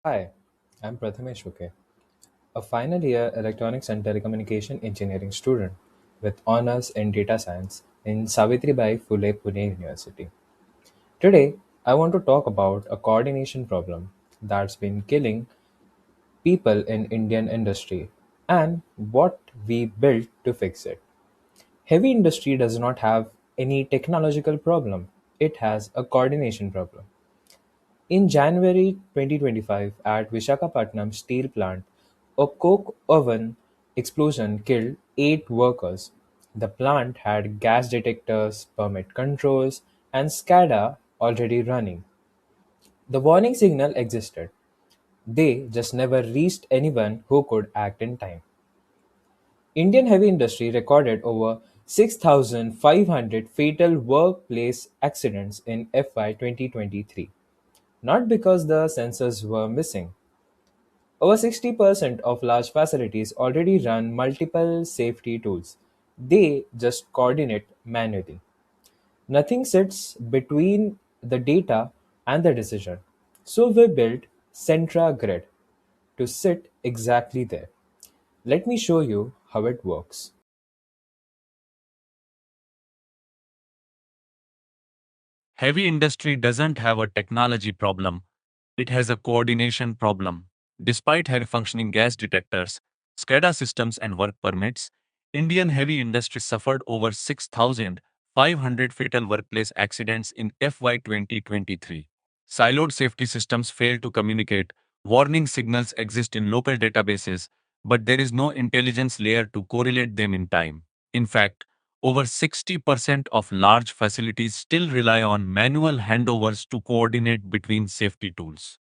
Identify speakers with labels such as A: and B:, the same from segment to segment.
A: Hi, I'm Prathamesh Uke, a final year electronics and telecommunication engineering student with honors in data science in Savitribai Phule Pune University. Today, I want to talk about a coordination problem that's been killing people in Indian industry and what we built to fix it. Heavy industry does not have any technological problem, it has a coordination problem. In January 2025, at Visakhapatnam steel plant, a coke oven explosion killed 8 workers. The plant had gas detectors, permit controls, and SCADA already running. The warning signal existed. They just never reached anyone who could act in time. Indian heavy industry recorded over 6,500 fatal workplace accidents in FY 2023. Not because the sensors were missing. Over 60% of large facilities already run multiple safety tools. They just coordinate manually. Nothing sits between the data and the decision. So we built SentraGrid to sit exactly there. Let me show you how it works.
B: Heavy industry doesn't have a technology problem, it has a coordination problem. Despite high functioning gas detectors, SCADA systems, and work permits, Indian heavy industry suffered over 6,500 fatal workplace accidents in FY 2023. Siloed safety systems fail to communicate, warning signals exist in local databases, but there is no intelligence layer to correlate them in time. In fact, over 60% of large facilities still rely on manual handovers to coordinate between safety tools.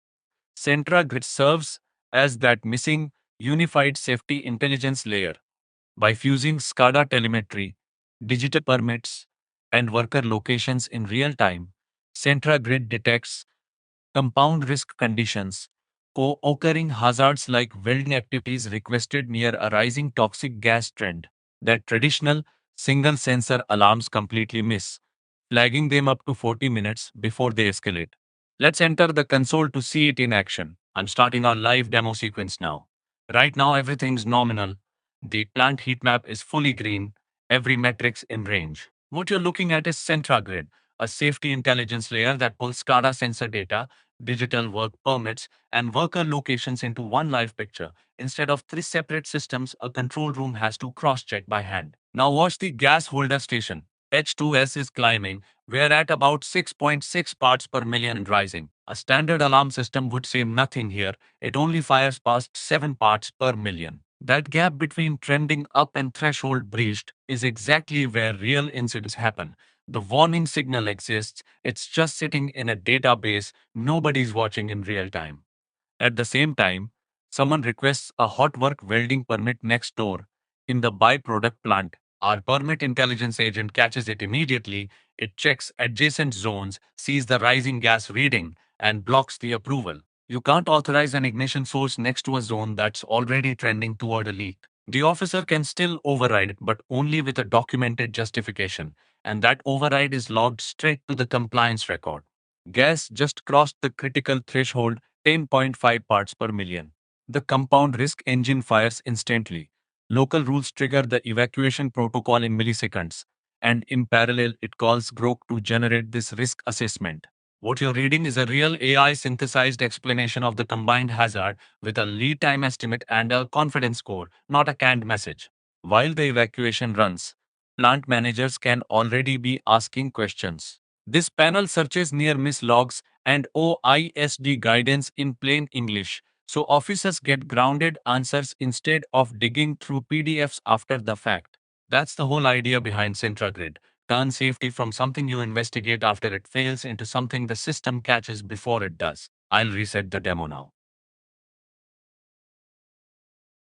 B: SentraGrid serves as that missing unified safety intelligence layer. By fusing SCADA telemetry, digital permits, and worker locations in real time, SentraGrid detects compound risk conditions, co-occurring hazards like welding activities requested near a rising toxic gas trend that traditional single sensor alarms completely miss, flagging them up to 40 minutes before they escalate. Let's enter the console to see it in action. I'm starting our live demo sequence now. Right now, everything's nominal. The plant heat map is fully green, every metric's in range. What you're looking at is SentraGrid, a safety intelligence layer that pulls SCADA sensor data, digital work permits, and worker locations into one live picture. Instead of three separate systems, a control room has to cross check by hand. Now, watch the gas holder station. H2S is climbing. We're at about 6.6 parts per million and rising. A standard alarm system would say nothing here. It only fires past 7 parts per million. That gap between trending up and threshold breached is exactly where real incidents happen. The warning signal exists, it's just sitting in a database nobody's watching in real time. At the same time, someone requests a hot work welding permit next door in the byproduct plant. Our permit intelligence agent catches it immediately. It checks adjacent zones, sees the rising gas reading, and blocks the approval. You can't authorize an ignition source next to a zone that's already trending toward a leak. The officer can still override it, but only with a documented justification, and that override is logged straight to the compliance record. Gas just crossed the critical threshold, 10.5 parts per million. The compound risk engine fires instantly. Local rules trigger the evacuation protocol in milliseconds, and in parallel, it calls Grok to generate this risk assessment. What you're reading is a real AI synthesized explanation of the combined hazard with a lead time estimate and a confidence score, not a canned message. While the evacuation runs, plant managers can already be asking questions. This panel searches near miss logs and OISD guidance in plain English, so officers get grounded answers instead of digging through PDFs after the fact. That's the whole idea behind SentraGrid. Turn safety from something you investigate after it fails into something the system catches before it does. I'll reset the demo now.